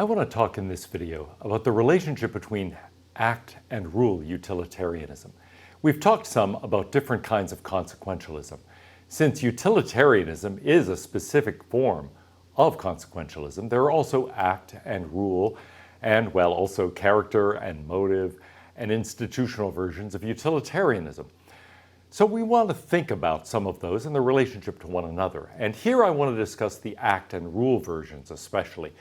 I want to talk in this video about the relationship between act and rule utilitarianism. We've talked some about different kinds of consequentialism. Since utilitarianism is a specific form of consequentialism, there are also act and rule and, well, also character and motive and institutional versions of utilitarianism. So we want to think about some of those in the relationship to one another. And here I want to discuss the act and rule versions especially.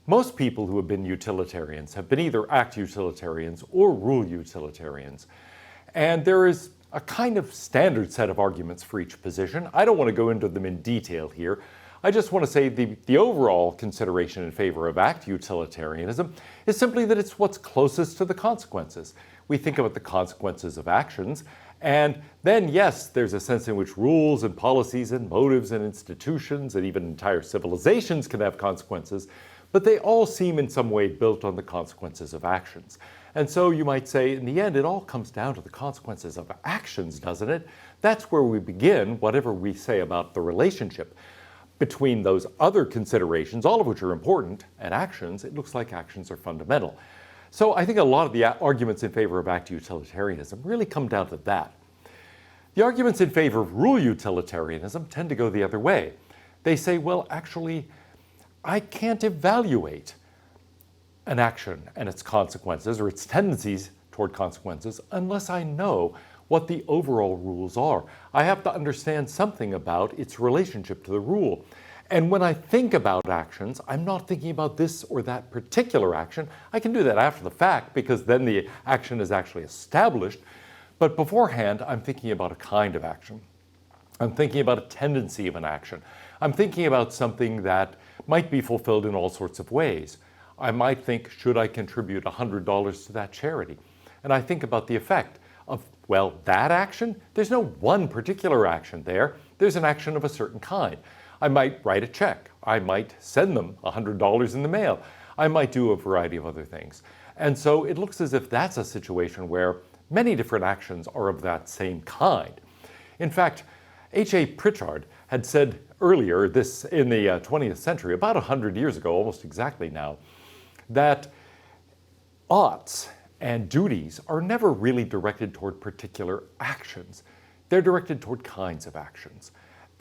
Most people who have been utilitarians have been either act utilitarians or rule utilitarians. And there is a kind of standard set of arguments for each position. I don't want to go into them in detail here. I just want to say the overall consideration in favor of act utilitarianism is simply that it's what's closest to the consequences. We think about the consequences of actions, and then, yes, there's a sense in which rules and policies and motives and institutions and even entire civilizations can have consequences, but they all seem in some way built on the consequences of actions. And so you might say, in the end, it all comes down to the consequences of actions, doesn't it? That's where we begin, whatever we say about the relationship between those other considerations, all of which are important, and actions. It looks like actions are fundamental. So I think a lot of the arguments in favor of act utilitarianism really come down to that. The arguments in favor of rule utilitarianism tend to go the other way. They say, well, actually, I can't evaluate an action and its consequences or its tendencies toward consequences unless I know what the overall rules are. I have to understand something about its relationship to the rule. And when I think about actions, I'm not thinking about this or that particular action. I can do that after the fact because then the action is actually established. But beforehand, I'm thinking about a kind of action. I'm thinking about a tendency of an action. I'm thinking about something that might be fulfilled in all sorts of ways. I might think, should I contribute $100 to that charity? And I think about the effect of, well, that action. There's no one particular action there. There's an action of a certain kind. I might write a check. I might send them $100 in the mail. I might do a variety of other things. And so it looks as if that's a situation where many different actions are of that same kind. In fact, H.A. Pritchard had said earlier, this in the 20th century, about 100 years ago, almost exactly now, that oughts and duties are never really directed toward particular actions. They're directed toward kinds of actions.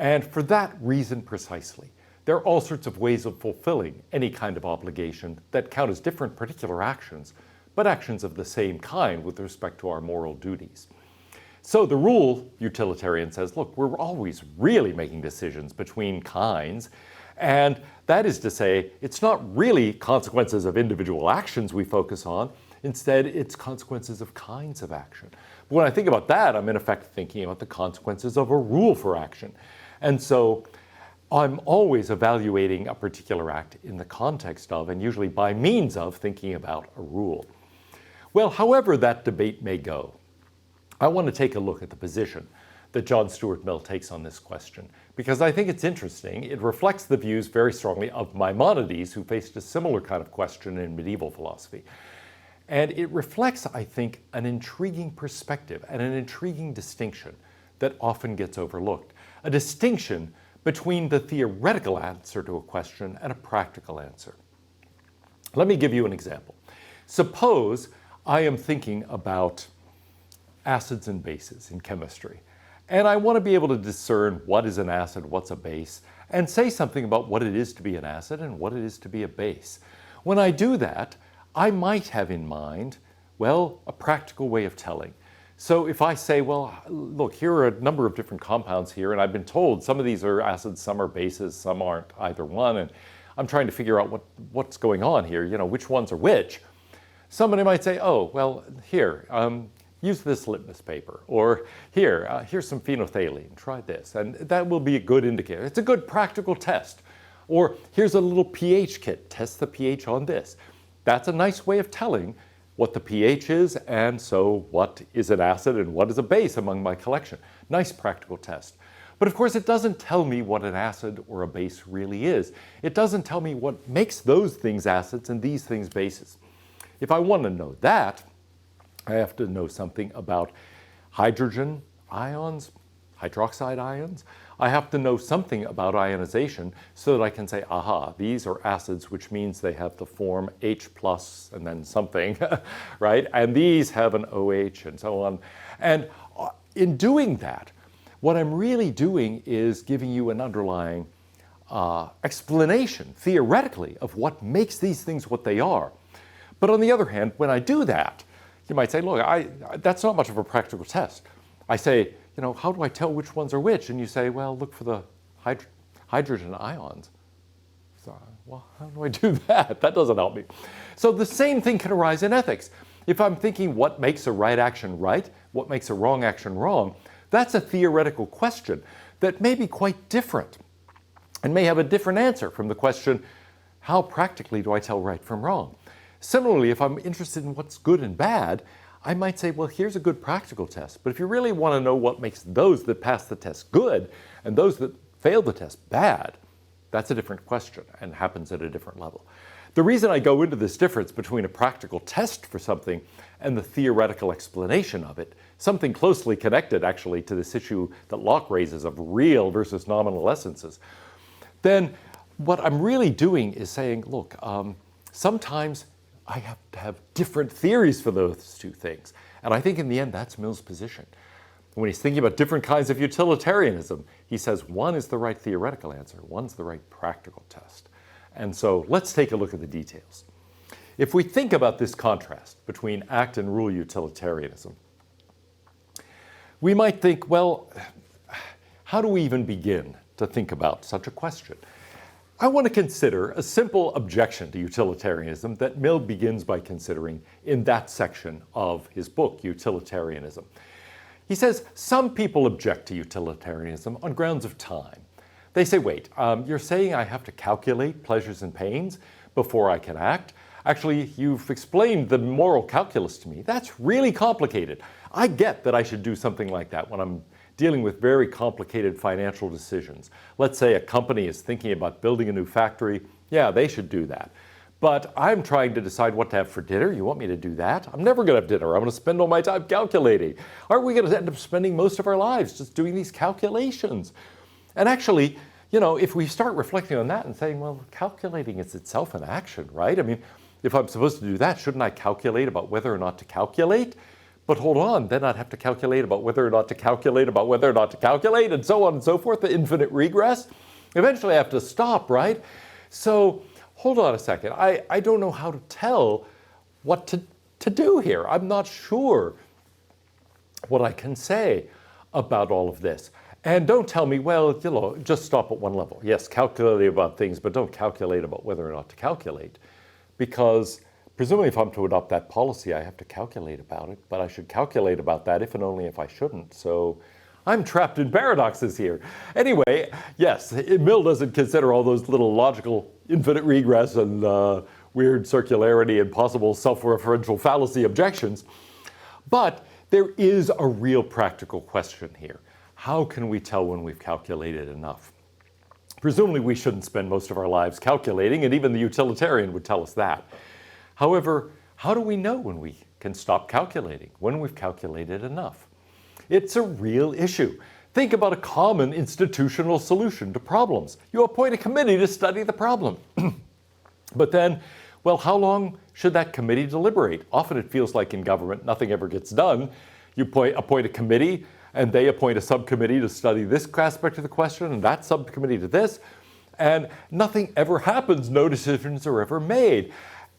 And for that reason precisely, there are all sorts of ways of fulfilling any kind of obligation that count as different particular actions, but actions of the same kind with respect to our moral duties. So the rule utilitarian says, look, we're always really making decisions between kinds, and that is to say, it's not really consequences of individual actions we focus on. Instead, it's consequences of kinds of action. But when I think about that, I'm in effect thinking about the consequences of a rule for action. And so I'm always evaluating a particular act in the context of, and usually by means of, thinking about a rule. Well, however that debate may go, I want to take a look at the position that John Stuart Mill takes on this question, because I think it's interesting. It reflects the views very strongly of Maimonides, who faced a similar kind of question in medieval philosophy. And it reflects, I think, an intriguing perspective and an intriguing distinction that often gets overlooked. A distinction between the theoretical answer to a question and a practical answer. Let me give you an example. Suppose I am thinking about acids and bases in chemistry, and I want to be able to discern what is an acid, what's a base, and say something about what it is to be an acid and what it is to be a base. When I do that, I might have in mind, well, a practical way of telling. So if I say, well, look, here are a number of different compounds here, and I've been told some of these are acids, some are bases, some aren't either one, and I'm trying to figure out what's going on here, which ones are which. Somebody might say, oh, well, here, use this litmus paper, or here's some phenolphthalein, try this, and that will be a good indicator. It's a good practical test. Or here's a little pH kit, test the pH on this. That's a nice way of telling what the pH is, and so what is an acid and what is a base among my collection. Nice practical test. But of course, it doesn't tell me what an acid or a base really is. It doesn't tell me what makes those things acids and these things bases. If I want to know that, I have to know something about hydrogen ions, hydroxide ions. I have to know something about ionization so that I can say, aha, these are acids, which means they have the form H plus and then something, right? And these have an OH and so on. And in doing that, what I'm really doing is giving you an underlying explanation, theoretically, of what makes these things what they are. But on the other hand, when I do that, you might say, look, that's not much of a practical test. I say, you know, how do I tell which ones are which? And you say, well, look for the hydrogen ions. So, well, how do I do that? That doesn't help me. So the same thing can arise in ethics. If I'm thinking what makes a right action right, what makes a wrong action wrong, that's a theoretical question that may be quite different and may have a different answer from the question, how practically do I tell right from wrong? Similarly, if I'm interested in what's good and bad, I might say, well, here's a good practical test. But if you really want to know what makes those that pass the test good and those that fail the test bad, that's a different question and happens at a different level. The reason I go into this difference between a practical test for something and the theoretical explanation of it, something closely connected actually to this issue that Locke raises of real versus nominal essences, then what I'm really doing is saying, look, sometimes I have to have different theories for those two things. And I think in the end, that's Mill's position. When he's thinking about different kinds of utilitarianism, he says one is the right theoretical answer, one's the right practical test. And so let's take a look at the details. If we think about this contrast between act and rule utilitarianism, we might think, well, how do we even begin to think about such a question? I want to consider a simple objection to utilitarianism that Mill begins by considering in that section of his book, Utilitarianism. He says, some people object to utilitarianism on grounds of time. They say, wait, you're saying I have to calculate pleasures and pains before I can act? Actually, you've explained the moral calculus to me. That's really complicated. I get that I should do something like that when I'm dealing with very complicated financial decisions. Let's say a company is thinking about building a new factory. Yeah, they should do that. But I'm trying to decide what to have for dinner. You want me to do that? I'm never going to have dinner. I'm going to spend all my time calculating. Aren't we going to end up spending most of our lives just doing these calculations? And actually, you know, if we start reflecting on that and saying, well, calculating is itself an action, right? I mean, if I'm supposed to do that, shouldn't I calculate about whether or not to calculate? But hold on, then I'd have to calculate about whether or not to calculate about whether or not to calculate, and so on and so forth, the infinite regress. Eventually I have to stop, right? So hold on a second. I don't know how to tell what to do here. I'm not sure what I can say about all of this. And don't tell me, well, you know, just stop at one level. Yes, calculate about things, but don't calculate about whether or not to calculate. Because presumably if I'm to adopt that policy, I have to calculate about it, but I should calculate about that if and only if I shouldn't. So I'm trapped in paradoxes here. Anyway, yes, Mill doesn't consider all those little logical infinite regress and weird circularity and possible self-referential fallacy objections. But there is a real practical question here. How can we tell when we've calculated enough? Presumably we shouldn't spend most of our lives calculating, and even the utilitarian would tell us that. However, how do we know when we can stop calculating, when we've calculated enough? It's a real issue. Think about a common institutional solution to problems. You appoint a committee to study the problem. But then, well, how long should that committee deliberate? Often it feels like in government nothing ever gets done. You appoint a committee, and they appoint a subcommittee to study this aspect of the question, and that subcommittee to this, and nothing ever happens. No decisions are ever made.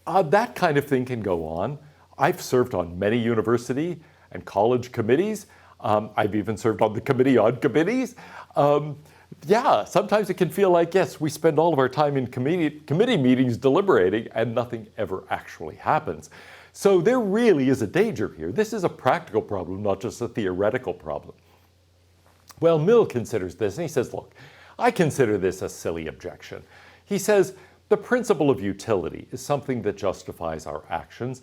That kind of thing can go on. I've served on many university and college committees. I've even served on the committee on committees. Yeah, sometimes it can feel like, yes, we spend all of our time in committee meetings deliberating, and nothing ever actually happens. So there really is a danger here. This is a practical problem, not just a theoretical problem. Well, Mill considers this, and he says, look, I consider this a silly objection. He says, the principle of utility is something that justifies our actions,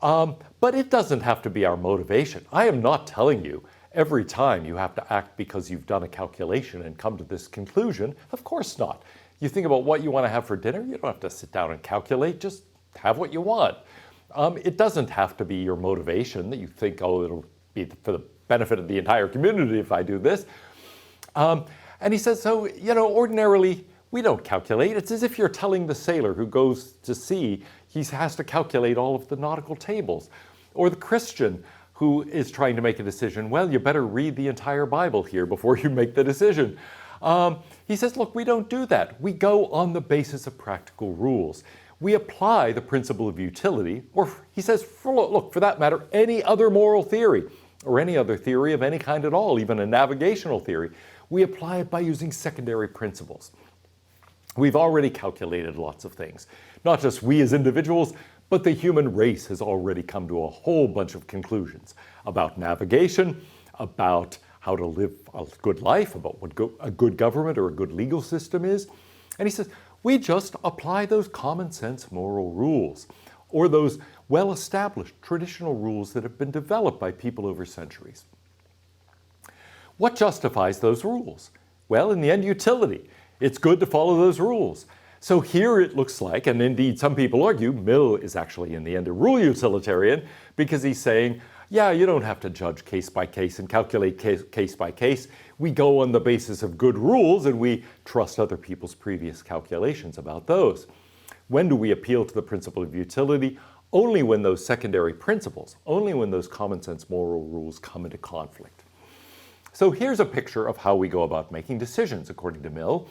but it doesn't have to be our motivation. I am not telling you every time you have to act because you've done a calculation and come to this conclusion. Of course not. You think about what you want to have for dinner, you don't have to sit down and calculate, just have what you want. It doesn't have to be your motivation that you think, oh, it'll be for the benefit of the entire community if I do this. And he says, so, ordinarily, we don't calculate. It's as if you're telling the sailor who goes to sea, he has to calculate all of the nautical tables. Or the Christian who is trying to make a decision, well, you better read the entire Bible here before you make the decision. He says, look, we don't do that. We go on the basis of practical rules. We apply the principle of utility, or he says, look, for that matter, any other moral theory, or any other theory of any kind at all, even a navigational theory, we apply it by using secondary principles. We've already calculated lots of things. Not just we as individuals, but the human race has already come to a whole bunch of conclusions about navigation, about how to live a good life, about what a good government or a good legal system is. And he says, we just apply those common sense moral rules, or those well-established traditional rules that have been developed by people over centuries. What justifies those rules? Well, in the end, utility. It's good to follow those rules. So here it looks like, and indeed some people argue, Mill is actually in the end a rule utilitarian, because he's saying, yeah, you don't have to judge case by case and calculate case by case. We go on the basis of good rules and we trust other people's previous calculations about those. When do we appeal to the principle of utility? Only when those secondary principles, only when those common sense moral rules come into conflict. So here's a picture of how we go about making decisions, according to Mill.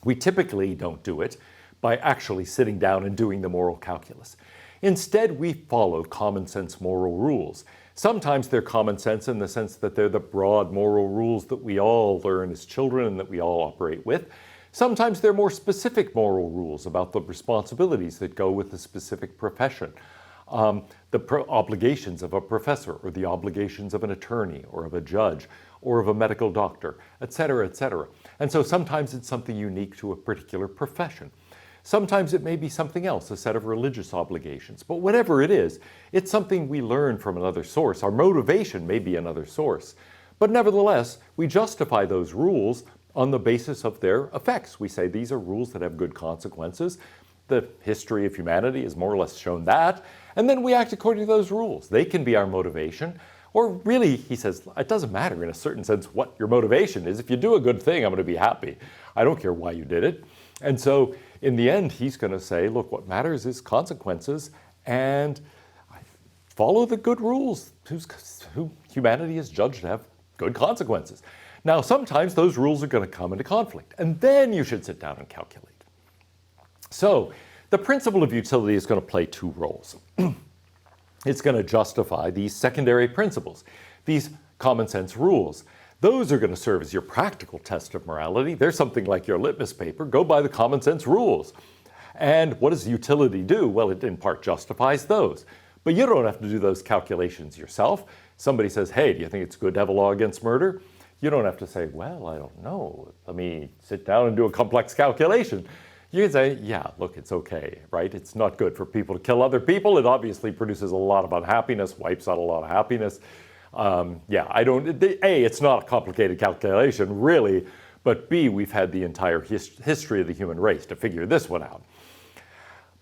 We typically don't do it by actually sitting down and doing the moral calculus. Instead, we follow common sense moral rules. Sometimes they're common sense in the sense that they're the broad moral rules that we all learn as children and that we all operate with. Sometimes they're more specific moral rules about the responsibilities that go with the specific profession. Obligations of a professor, or the obligations of an attorney, or of a judge, or of a medical doctor, etc., etc. And so sometimes it's something unique to a particular profession. Sometimes it may be something else, a set of religious obligations. But whatever it is, it's something we learn from another source. Our motivation may be another source. But nevertheless, we justify those rules on the basis of their effects. We say these are rules that have good consequences. The history of humanity has more or less shown that. And then we act according to those rules. They can be our motivation. Or really, he says, it doesn't matter in a certain sense what your motivation is. If you do a good thing, I'm going to be happy. I don't care why you did it. And so in the end, he's going to say, look, what matters is consequences, and follow the good rules who humanity is judged to have good consequences. Now, sometimes those rules are going to come into conflict, and then you should sit down and calculate. So the principle of utility is going to play two roles. It's going to justify these secondary principles, these common sense rules. Those are going to serve as your practical test of morality. They're something like your litmus paper. Go by the common sense rules. And what does utility do? Well, it in part justifies those. But you don't have to do those calculations yourself. Somebody says, hey, do you think it's good to have a law against murder? You don't have to say, well, I don't know. Let me sit down and do a complex calculation. You can say, yeah, look, it's okay, right? It's not good for people to kill other people. It obviously produces a lot of unhappiness, wipes out a lot of happiness. A, it's not a complicated calculation, really, but B, we've had the entire history of the human race to figure this one out.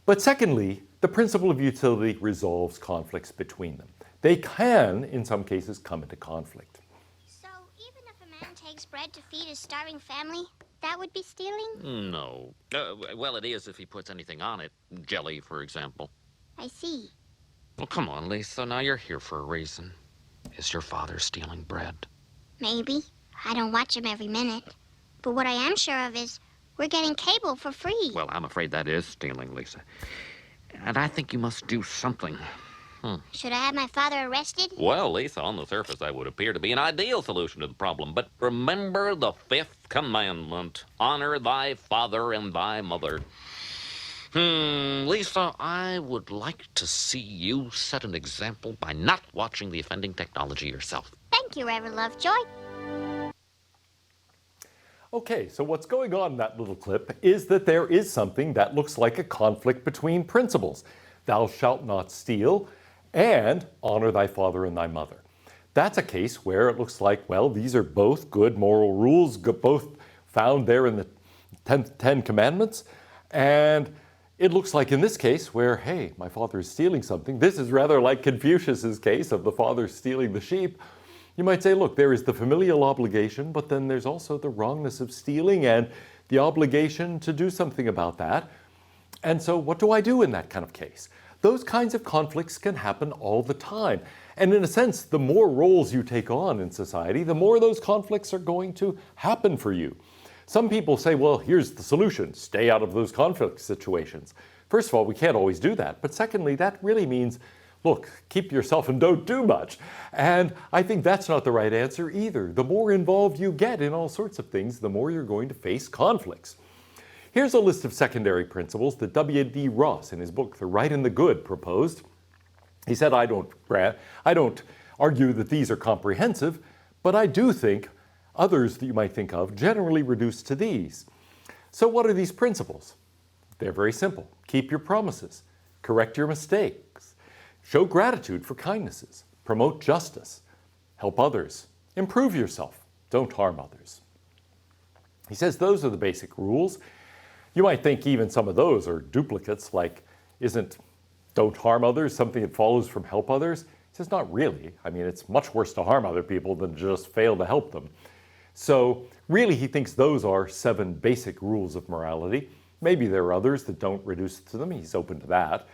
But secondly, the principle of utility resolves conflicts between them. They can, in some cases, come into conflict. So even if a man takes bread to feed his starving family, that would be stealing? No. Well, it is if he puts anything on it. Jelly, for example. I see. Well, come on, Lisa. Now you're here for a reason. Is your father stealing bread? Maybe. I don't watch him every minute. But what I am sure of is we're getting cable for free. Well, I'm afraid that is stealing, Lisa. And I think you must do something. Should I have my father arrested? Well, Lisa, on the surface, that would appear to be an ideal solution to the problem. But remember the fifth commandment. Honor thy father and thy mother. Lisa, I would like to see you set an example by not watching the offending technology yourself. Thank you, Reverend Lovejoy. Okay, so what's going on in that little clip is that there is something that looks like a conflict between principles. Thou shalt not steal, and honor thy father and thy mother. That's a case where it looks like, well, these are both good moral rules, both found there in the Ten Commandments, and it looks like in this case where, hey, my father is stealing something. This is rather like Confucius's case of the father stealing the sheep. You might say, look, there is the familial obligation, but then there's also the wrongness of stealing and the obligation to do something about that. And so what do I do in that kind of case? Those kinds of conflicts can happen all the time. And in a sense, the more roles you take on in society, the more those conflicts are going to happen for you. Some people say, well, here's the solution. Stay out of those conflict situations. First of all, we can't always do that. But secondly, that really means, look, keep yourself and don't do much. And I think that's not the right answer either. The more involved you get in all sorts of things, the more you're going to face conflicts. Here's a list of secondary principles that W.D. Ross, in his book The Right and the Good, proposed. He said, I don't argue that these are comprehensive, but I do think others that you might think of generally reduce to these. So what are these principles? They're very simple. Keep your promises. Correct your mistakes. Show gratitude for kindnesses. Promote justice. Help others. Improve yourself. Don't harm others. He says those are the basic rules. You might think even some of those are duplicates, like isn't don't harm others something that follows from help others? He says not really. I mean, it's much worse to harm other people than just fail to help them. So really he thinks those are 7 basic rules of morality. Maybe there are others that don't reduce to them. He's open to that.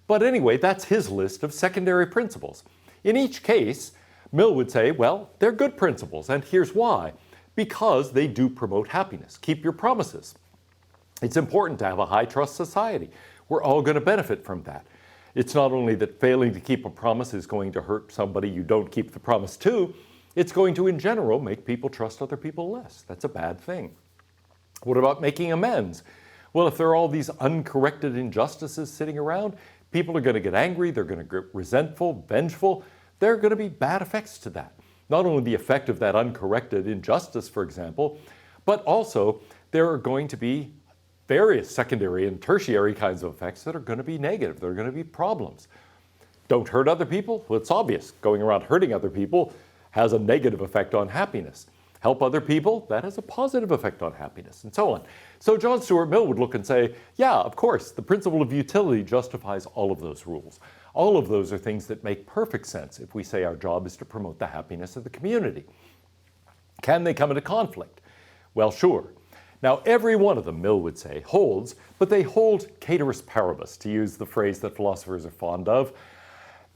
But anyway, that's his list of secondary principles. In each case, Mill would say, well, they're good principles, and here's why. Because they do promote happiness. Keep your promises. It's important to have a high-trust society. We're all going to benefit from that. It's not only that failing to keep a promise is going to hurt somebody you don't keep the promise to, it's going to, in general, make people trust other people less. That's a bad thing. What about making amends? Well, if there are all these uncorrected injustices sitting around, people are going to get angry, they're going to get resentful, vengeful. There are going to be bad effects to that. Not only the effect of that uncorrected injustice, for example, but also there are going to be various secondary and tertiary kinds of effects that are going to be negative. There are going to be problems. Don't hurt other people? Well, it's obvious. Going around hurting other people has a negative effect on happiness. Help other people? That has a positive effect on happiness, and so on. So John Stuart Mill would look and say, yeah, of course, the principle of utility justifies all of those rules. All of those are things that make perfect sense if we say our job is to promote the happiness of the community. Can they come into conflict? Well, sure. Now, every one of them, Mill would say, holds, but they hold cateris paribus, to use the phrase that philosophers are fond of.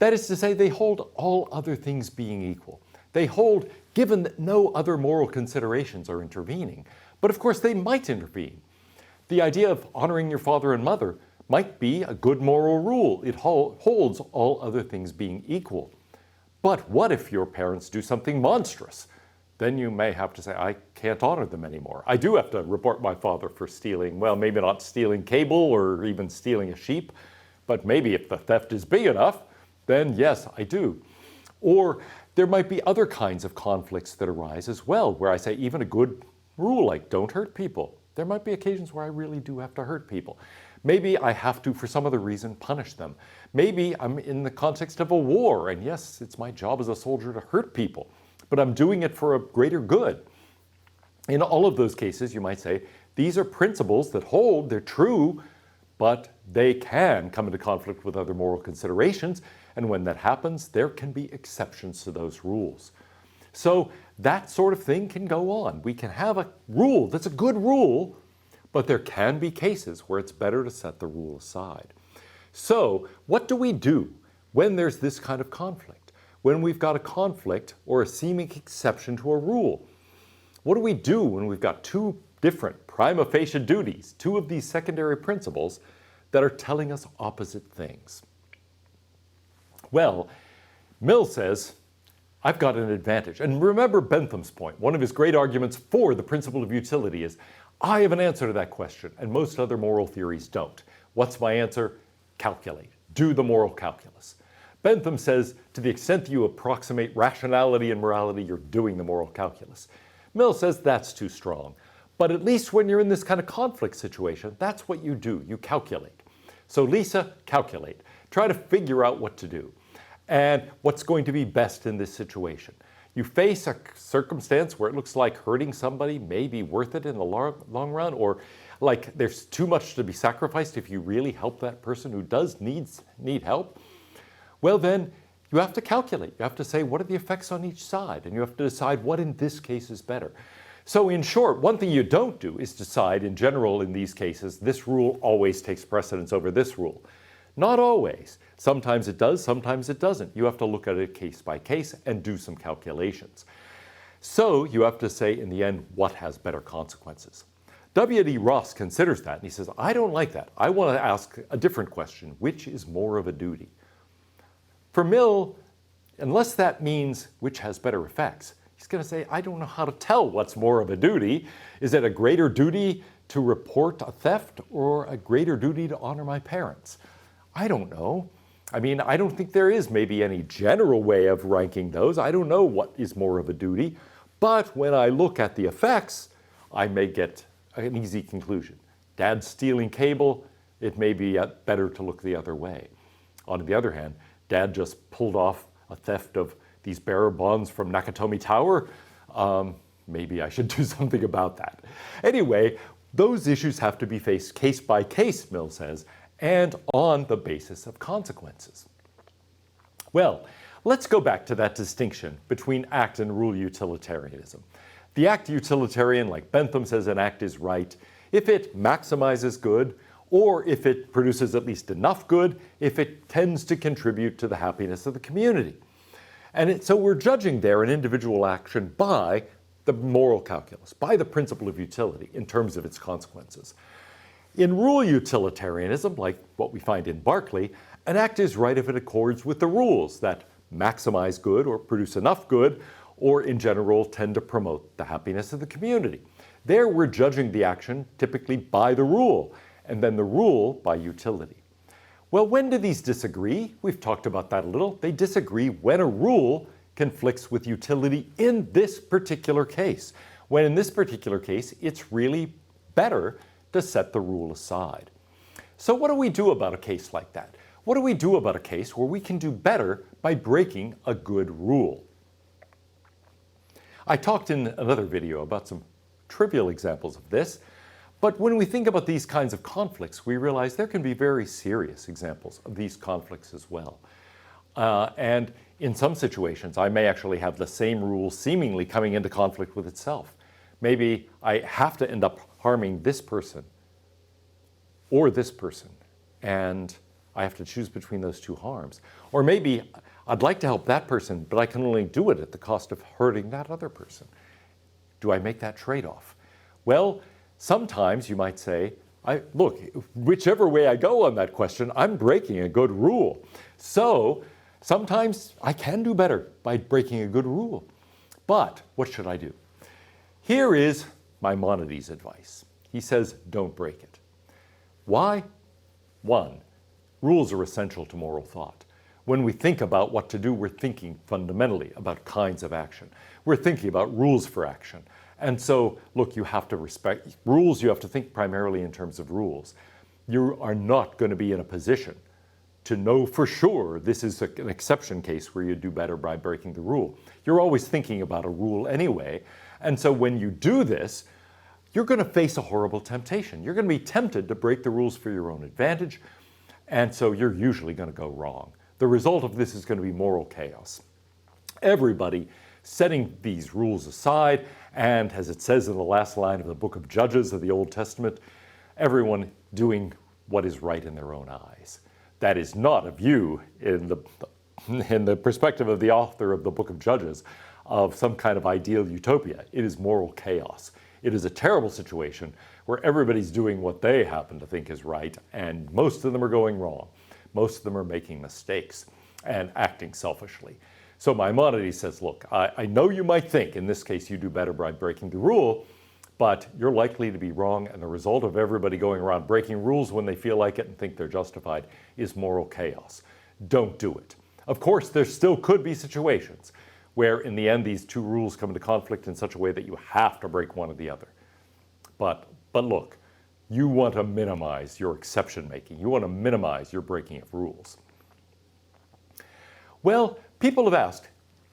That is to say, they hold all other things being equal. They hold, given that no other moral considerations are intervening. But of course, they might intervene. The idea of honoring your father and mother might be a good moral rule. It holds all other things being equal. But what if your parents do something monstrous? Then you may have to say, I can't honor them anymore. I do have to report my father for stealing, well, maybe not stealing cable or even stealing a sheep, but maybe if the theft is big enough, then yes, I do. Or there might be other kinds of conflicts that arise as well, where I say even a good rule like don't hurt people. There might be occasions where I really do have to hurt people. Maybe I have to, for some other reason, punish them. Maybe I'm in the context of a war, and yes, it's my job as a soldier to hurt people, but I'm doing it for a greater good. In all of those cases, you might say, these are principles that hold, they're true, but they can come into conflict with other moral considerations, and when that happens, there can be exceptions to those rules. So that sort of thing can go on. We can have a rule that's a good rule, but there can be cases where it's better to set the rule aside. So what do we do when there's this kind of conflict? When we've got a conflict or a seeming exception to a rule? What do we do when we've got 2 different prima facie duties, 2 of these secondary principles that are telling us opposite things? Well, Mill says, I've got an advantage. And remember Bentham's point. One of his great arguments for the principle of utility is, I have an answer to that question, and most other moral theories don't. What's my answer? Calculate. Do the moral calculus. Bentham says, to the extent that you approximate rationality and morality, you're doing the moral calculus. Mill says that's too strong. But at least when you're in this kind of conflict situation, that's what you do. You calculate. So Lisa, calculate. Try to figure out what to do and what's going to be best in this situation. You face a circumstance where it looks like hurting somebody may be worth it in the long run, or like there's too much to be sacrificed if you really help that person who does need help. Well then, you have to calculate. You have to say, what are the effects on each side? And you have to decide what in this case is better. So in short, one thing you don't do is decide, in general, in these cases, this rule always takes precedence over this rule. Not always. Sometimes it does, sometimes it doesn't. You have to look at it case by case and do some calculations. So you have to say, in the end, what has better consequences? W.D. Ross considers that, and he says, I don't like that. I want to ask a different question. Which is more of a duty? For Mill, unless that means which has better effects, he's going to say, I don't know how to tell what's more of a duty. Is it a greater duty to report a theft or a greater duty to honor my parents? I don't know. I mean, I don't think there is maybe any general way of ranking those. I don't know what is more of a duty. But when I look at the effects, I may get an easy conclusion. Dad's stealing cable, it may be better to look the other way. On the other hand, Dad just pulled off a theft of these bearer bonds from Nakatomi Tower. Maybe I should do something about that. Anyway, those issues have to be faced case by case, Mill says, and on the basis of consequences. Well, let's go back to that distinction between act and rule utilitarianism. The act utilitarian, like Bentham says, an act is right if it maximizes good, or if it produces at least enough good, if it tends to contribute to the happiness of the community. And so we're judging there an individual action by the moral calculus, by the principle of utility in terms of its consequences. In rule utilitarianism, like what we find in Berkeley, an act is right if it accords with the rules that maximize good or produce enough good, or in general tend to promote the happiness of the community. There we're judging the action typically by the rule, and then the rule by utility. Well, when do these disagree? We've talked about that a little. They disagree when a rule conflicts with utility in this particular case, when in this particular case it's really better to set the rule aside. So what do we do about a case like that? What do we do about a case where we can do better by breaking a good rule? I talked in another video about some trivial examples of this, but when we think about these kinds of conflicts, we realize there can be very serious examples of these conflicts as well. And in some situations, I may actually have the same rule seemingly coming into conflict with itself. Maybe I have to end up harming this person or this person, and I have to choose between those two harms. Or maybe I'd like to help that person, but I can only do it at the cost of hurting that other person. Do I make that trade-off? Well, sometimes you might say, look, whichever way I go on that question, I'm breaking a good rule. So sometimes I can do better by breaking a good rule. But what should I do? Here is Maimonides' advice. He says, don't break it. Why? 1, rules are essential to moral thought. When we think about what to do, we're thinking fundamentally about kinds of action. We're thinking about rules for action. And so, look, you have to respect rules. You have to think primarily in terms of rules. You are not going to be in a position to know for sure this is an exception case where you do better by breaking the rule. You're always thinking about a rule anyway. And so when you do this, you're going to face a horrible temptation. You're going to be tempted to break the rules for your own advantage. And so you're usually going to go wrong. The result of this is going to be moral chaos. Everybody setting these rules aside, and as it says in the last line of the book of Judges of the Old Testament, everyone doing what is right in their own eyes. That is not a view in the perspective of the author of the book of Judges of some kind of ideal utopia. It is moral chaos. It is a terrible situation where everybody's doing what they happen to think is right, and most of them are going wrong. Most of them are making mistakes and acting selfishly. So Maimonides says, look, I know you might think in this case you do better by breaking the rule, but you're likely to be wrong, and the result of everybody going around breaking rules when they feel like it and think they're justified is moral chaos. Don't do it. Of course, there still could be situations where in the end these two rules come into conflict in such a way that you have to break one or the other. But look, you want to minimize your exception making. You want to minimize your breaking of rules. Well, people have asked,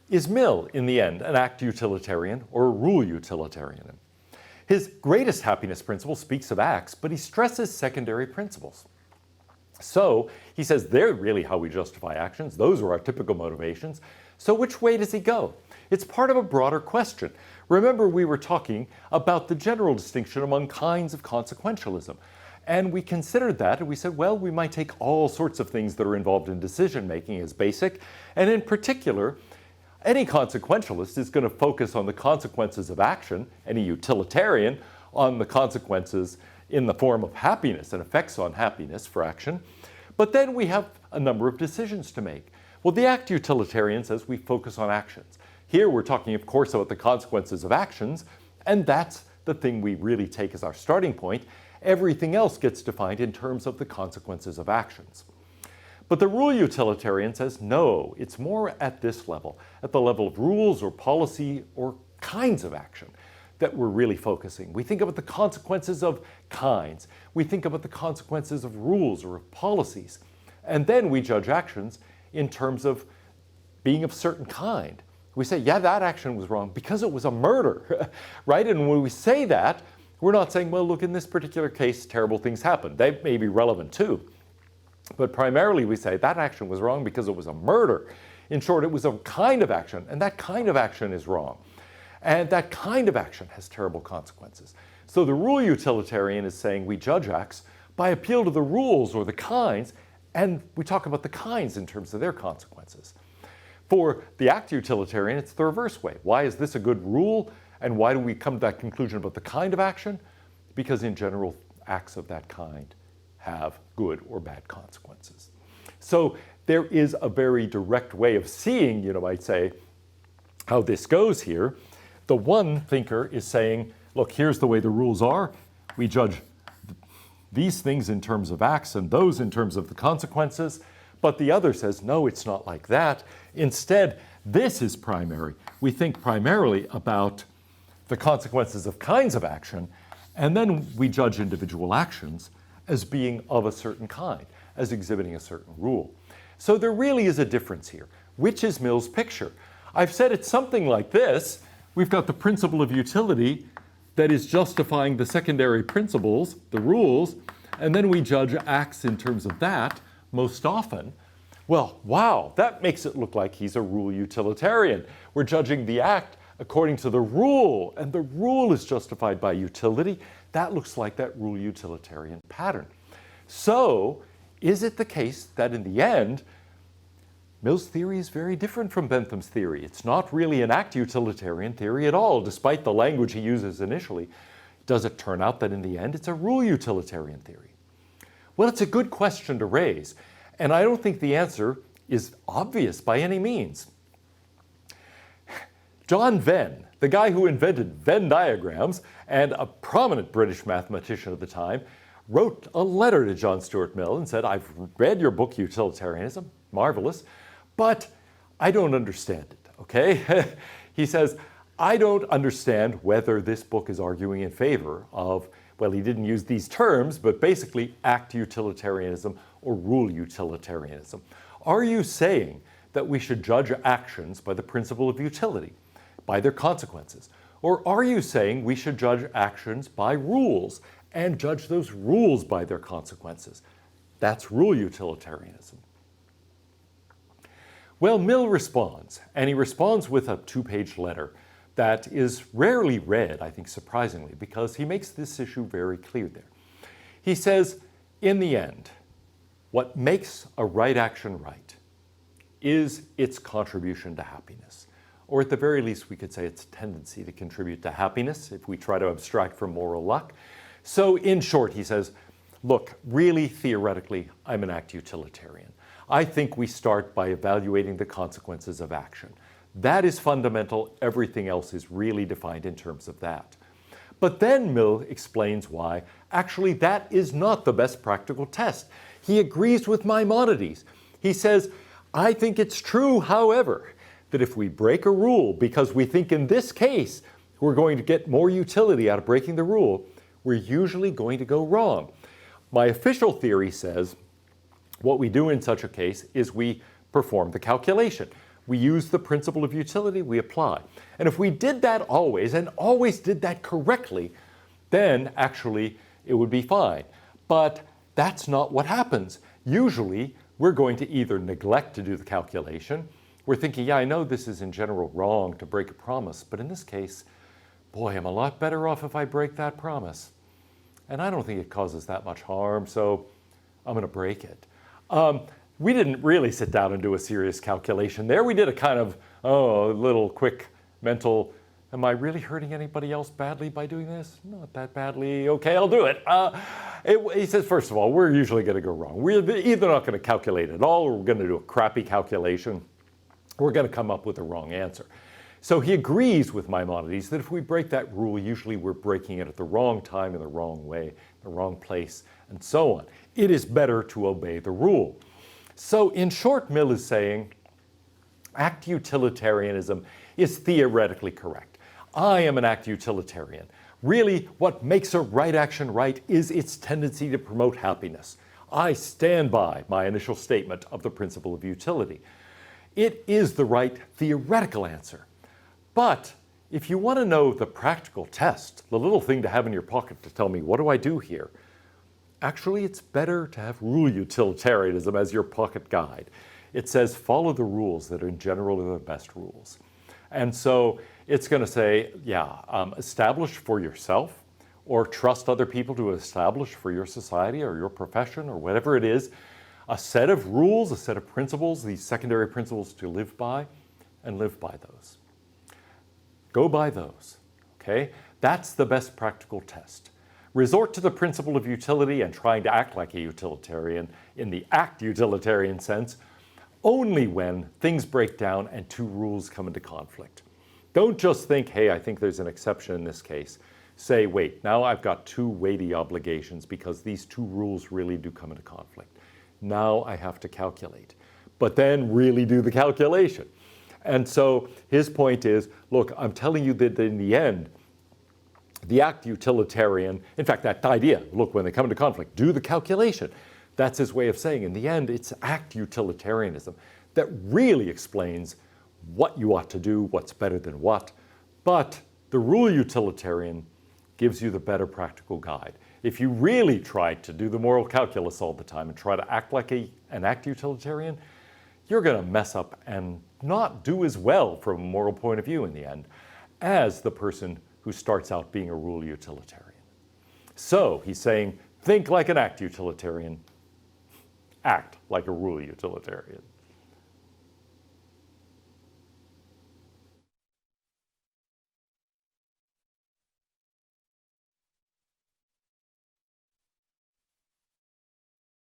is Mill, in the end, an act utilitarian or a rule utilitarian? His greatest happiness principle speaks of acts, but he stresses secondary principles. So he says they're really how we justify actions. Those are our typical motivations. So which way does he go? It's part of a broader question. Remember, we were talking about the general distinction among kinds of consequentialism. And we considered that, and we said, well, we might take all sorts of things that are involved in decision making as basic. And in particular, any consequentialist is going to focus on the consequences of action, any utilitarian on the consequences in the form of happiness and effects on happiness for action. But then we have a number of decisions to make. Well, the act utilitarian says we focus on actions. Here we're talking, of course, about the consequences of actions, and that's the thing we really take as our starting point. Everything else gets defined in terms of the consequences of actions. But the rule utilitarian says no, it's more at this level, at the level of rules or policy or kinds of action that we're really focusing. We think about the consequences of kinds. We think about the consequences of rules or of policies. And then we judge actions in terms of being of certain kind. We say, yeah, that action was wrong because it was a murder, right? And when we say that, we're not saying, well, look, in this particular case, terrible things happened. They may be relevant too. But primarily we say that action was wrong because it was a murder. In short, it was a kind of action, and that kind of action is wrong. And that kind of action has terrible consequences. So the rule utilitarian is saying we judge acts by appeal to the rules or the kinds, and we talk about the kinds in terms of their consequences. For the act utilitarian, it's the reverse way. Why is this a good rule? And why do we come to that conclusion about the kind of action? Because in general, acts of that kind have good or bad consequences. So there is a very direct way of seeing, you might say, how this goes here. The one thinker is saying, look, here's the way the rules are. We judge these things in terms of acts and those in terms of the consequences. But the other says, no, it's not like that. Instead, this is primary. We think primarily about the consequences of kinds of action, and then we judge individual actions as being of a certain kind, as exhibiting a certain rule. So there really is a difference here. Which is Mill's picture? I've said it's something like this. We've got the principle of utility that is justifying the secondary principles, the rules, and then we judge acts in terms of that most often. Well, wow, that makes it look like he's a rule utilitarian. We're judging the act according to the rule, and the rule is justified by utility. That looks like that rule utilitarian pattern. So, is it the case that in the end, Mill's theory is very different from Bentham's theory? It's not really an act utilitarian theory at all, despite the language he uses initially. Does it turn out that in the end it's a rule utilitarian theory? Well, it's a good question to raise, and I don't think the answer is obvious by any means. John Venn, the guy who invented Venn diagrams and a prominent British mathematician at the time, wrote a letter to John Stuart Mill and said, I've read your book, Utilitarianism, marvelous, but I don't understand it, okay? He says, I don't understand whether this book is arguing in favor of, well, he didn't use these terms, but basically act utilitarianism or rule utilitarianism. Are you saying that we should judge actions by the principle of utility, by their consequences? Or are you saying we should judge actions by rules and judge those rules by their consequences? That's rule utilitarianism. Well, Mill responds, and he responds with a 2-page letter that is rarely read, I think surprisingly, because he makes this issue very clear there. He says, in the end, what makes a right action right is its contribution to happiness. Or at the very least, we could say its tendency to contribute to happiness if we try to abstract from moral luck. So in short, he says, look, really theoretically, I'm an act utilitarian. I think we start by evaluating the consequences of action. That is fundamental. Everything else is really defined in terms of that. But then Mill explains why actually that is not the best practical test. He agrees with Maimonides. He says, I think it's true, however, that if we break a rule because we think in this case we're going to get more utility out of breaking the rule, we're usually going to go wrong. My official theory says what we do in such a case is we perform the calculation. We use the principle of utility, we apply. And if we did that always, and always did that correctly, then actually it would be fine. But that's not what happens. Usually, we're going to either neglect to do the calculation. We're thinking, yeah, I know this is in general wrong to break a promise, but in this case, boy, I'm a lot better off if I break that promise. And I don't think it causes that much harm, so I'm going to break it. We didn't really sit down and do a serious calculation there. We did a kind of, little quick mental, am I really hurting anybody else badly by doing this? Not that badly. Okay, I'll do it. He says, first of all, we're usually going to go wrong. We're either not going to calculate at all, or we're going to do a crappy calculation. We're going to come up with the wrong answer. So he agrees with Maimonides that if we break that rule, usually we're breaking it at the wrong time, in the wrong way, the wrong place, and so on. It is better to obey the rule. So in short, Mill is saying, act utilitarianism is theoretically correct. I am an act utilitarian. Really, what makes a right action right is its tendency to promote happiness. I stand by my initial statement of the principle of utility. It is the right theoretical answer. But if you want to know the practical test, the little thing to have in your pocket to tell me, what do I do here? Actually, it's better to have rule utilitarianism as your pocket guide. It says, follow the rules that in general are the best rules. And so it's going to say, establish for yourself, or trust other people to establish for your society or your profession or whatever it is, a set of rules, a set of principles, these secondary principles to live by, and live by those. Go by those, okay? That's the best practical test. Resort to the principle of utility and trying to act like a utilitarian in the act utilitarian sense only when things break down and two rules come into conflict. Don't just think, hey, I think there's an exception in this case. Say, wait, now I've got two weighty obligations because these two rules really do come into conflict. Now I have to calculate, but then really do the calculation. And so his point is, look, I'm telling you that in the end, the act utilitarian, in fact, that idea, look, when they come into conflict, do the calculation. That's his way of saying, in the end, it's act utilitarianism that really explains what you ought to do, what's better than what. But the rule utilitarian gives you the better practical guide. If you really try to do the moral calculus all the time and try to act like an act utilitarian, you're going to mess up and not do as well from a moral point of view in the end as the person who starts out being a rule utilitarian. So he's saying, think like an act utilitarian, act like a rule utilitarian.